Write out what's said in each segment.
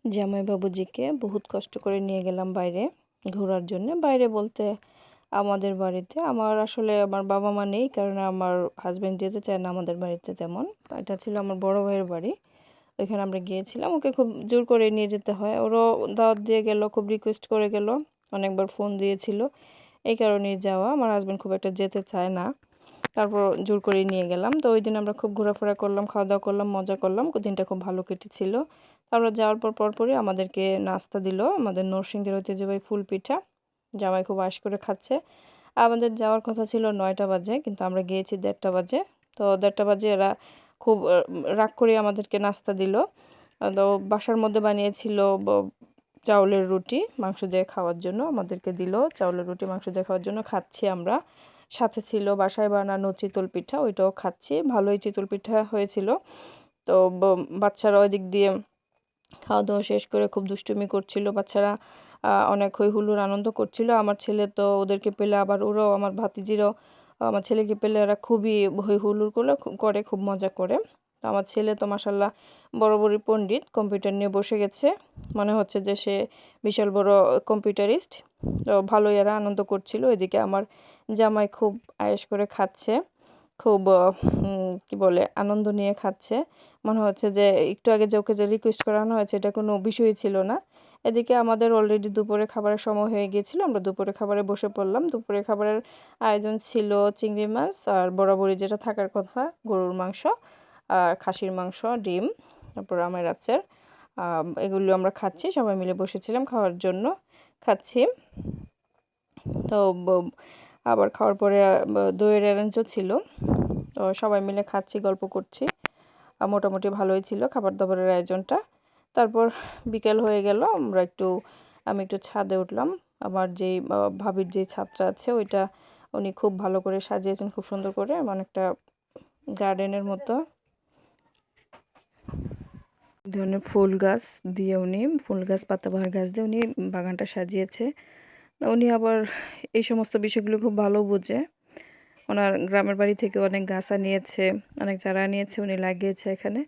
জামাই বাবুজিকে বহুত কষ্ট করে নিয়ে গেলাম বাইরে ঘোরার জন্য। বাইরে বলতে আমাদের বাড়িতে। আমার বাবা মা নেই, কারণ আমার হাজব্যান্ড যেতে চায় না আমাদের বাড়িতে তেমন। এটা ছিল আমার বড় ভাইয়ের বাড়ি। ওইখানে আমরা গিয়েছিলাম। ওকে খুব জোর করে নিয়ে যেতে হয়। ওরও দাওয়াত দিয়ে গেল, খুব রিকোয়েস্ট করে গেল, অনেকবার ফোন দিয়েছিল। এই কারণেই যাওয়া। আমার হাজব্যান্ড খুব একটা যেতে চায় না, তারপর জোর করে নিয়ে গেলাম। তো ওই দিন আমরা খুব ঘোরাফেরা করলাম, খাওয়া দাওয়া করলাম, মজা করলাম। দিনটা খুব ভালো কেটেছিল। তারপর যাওয়ার পরপরই আমাদেরকে নাস্তা দিল, আমাদের নরসিংদীর ঐতিহ্যবাহী ফুল পিঠা। জামাই খুব আশ করে খাচ্ছে। আমাদের যাওয়ার কথা ছিল 9টা বাজে, কিন্তু আমরা গিয়েছি 1:30টা বাজে। তো 1:30টা বাজে এরা খুব রাগ করে আমাদেরকে নাস্তা দিল। তো বাসার মধ্যে বানিয়েছিল চাউলের রুটি মাংস দিয়ে খাওয়ার জন্য, আমাদেরকে দিল চাউলের রুটি মাংস দিয়ে খাওয়ার জন্য। খাচ্ছি আমরা। সাথে ছিল বাসায় বানানো চিতল পিঠা, ওইটাও খাচ্ছি। ভালোই চিতল পিঠা হয়েছিল। তো বাচ্চারা ওই দিক দিয়ে খাওয়া দাওয়া শেষ করে খুব দুষ্টুমি করছিল বাচ্চারা। অনেক হই হুল্লোড় আনন্দ করছিল। আমার ছেলে তো ওদেরকে পেলে, আবার ওরাও আমার ভাতিজিরাও আমার ছেলেকে পেলে এরা খুবই হই হুল্লোড় করে, খুব মজা করে। তো আমার ছেলে তো মাশাল্লাহ বড় পণ্ডিত, কম্পিউটার নিয়ে বসে গেছে। মনে হচ্ছে যে সে বিশাল বড় কম্পিউটারিস্ট। তো ভালোই এরা আনন্দ করছিল। এদিকে আমার জামাই খুব আয়েশ করে খাচ্ছে, খুব কি বলে আনন্দ নিয়ে খাচ্ছে। মনে হচ্ছে যে একটু আগে যে ওকে যে রিকোয়েস্ট করানো হয়েছে এটা কোনো বিষয়ই ছিল না। এদিকে আমাদের অলরেডি দুপুরে খাবারের সময় হয়ে গিয়েছিল। আমরা দুপুরে খাবারে বসে পড়লাম। দুপুরে খাবারের আয়োজন ছিল চিংড়ি মাছ আর বরাবরই যেটা থাকার কথা, গরুর মাংস আর খাসির মাংস, ডিম, তারপর আমের আচার। এগুলো আমরা খাচ্ছি, সবাই মিলে বসেছিলাম খাওয়ার জন্য, খাচ্ছি। তো আবার খাওয়ার পরে দইয়ের অ্যারেঞ্জও ছিল। তো সবাই মিলে খাচ্ছি, গল্প করছি। মোটামুটি ভালোই ছিল খাবার দাবারের আয়োজনটা। তারপর বিকেল হয়ে গেল, আমি একটু ছাদে উঠলাম। আমার যেই ভাবির যেই ছাদটা আছে ওইটা উনি খুব ভালো করে সাজিয়েছেন, খুব সুন্দর করে, অনেকটা গার্ডেনের মতো। ধরনের ফুল গাছ দিয়ে ফুল গাছ, পাতাবাহার গাছ দিয়ে উনি বাগানটা সাজিয়েছে। উনি আবার এই সমস্ত বিষয়গুলো খুব ভালো বোঝে। ওনার গ্রামের বাড়ি থেকে অনেক গাছ আনিয়েছে, অনেক চারা আনিয়েছে, উনি লাগিয়েছে এখানে।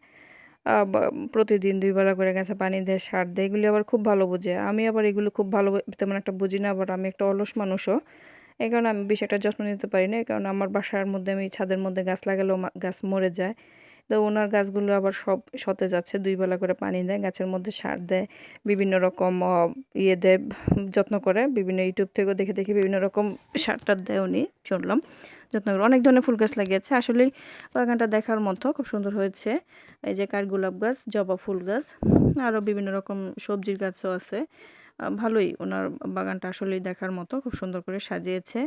প্রতিদিন 2 বেলা করে গাছে পানি দেয়, সার দেয়। এগুলি আবার খুব ভালো বোঝে। আমি আবার এগুলো খুব ভালো তেমন একটা বুঝি না। আবার আমি একটা অলস মানুষও, এই কারণে আমি বেশি একটা যত্ন নিতে পারি না। এই কারণে আমার বাসার মধ্যে আমি ছাদের মধ্যে গাছ লাগালেও গাছ মরে যায়। তো ওনার গাছগুলো আবার সব সতেজ আছে, 2 বেলা করে পানি দেয়, গাছের মধ্যে সার দেয়, বিভিন্ন রকম ইয়ে দেয়, যত্ন করে। বিভিন্ন ইউটিউব থেকেও দেখে দেখে বিভিন্ন রকম সার টার দেয় উনি, শুনলাম। যত্ন করে অনেক ধরনের ফুল গাছ লাগিয়েছে। আসলেই বাগানটা দেখার মতো, খুব সুন্দর হয়েছে। এই যে কাঠগোলাপ গাছ, জবা ফুল গাছ, আরও বিভিন্ন রকম সবজির গাছও আছে। ভালোই ওনার বাগানটা আসলেই দেখার মতো, খুব সুন্দর করে সাজিয়েছে।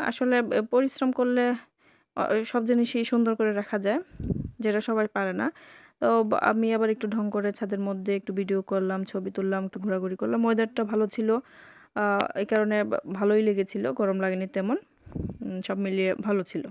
আসলে পরিশ্রম করলে সব জিনিসই সুন্দর করে রাখা যায়, যেটা সবাই পারে না। তো আমি আবার একটু ঢং করে ছাদের মধ্যে একটু ভিডিও করলাম, ছবি তুললাম, একটু ঘোরাঘুরি করলাম। ওয়েদারটা ভালো ছিল, এই কারণে ভালোই লেগেছিল, গরম লাগেনি তেমন। সব মিলিয়ে ভালো ছিল।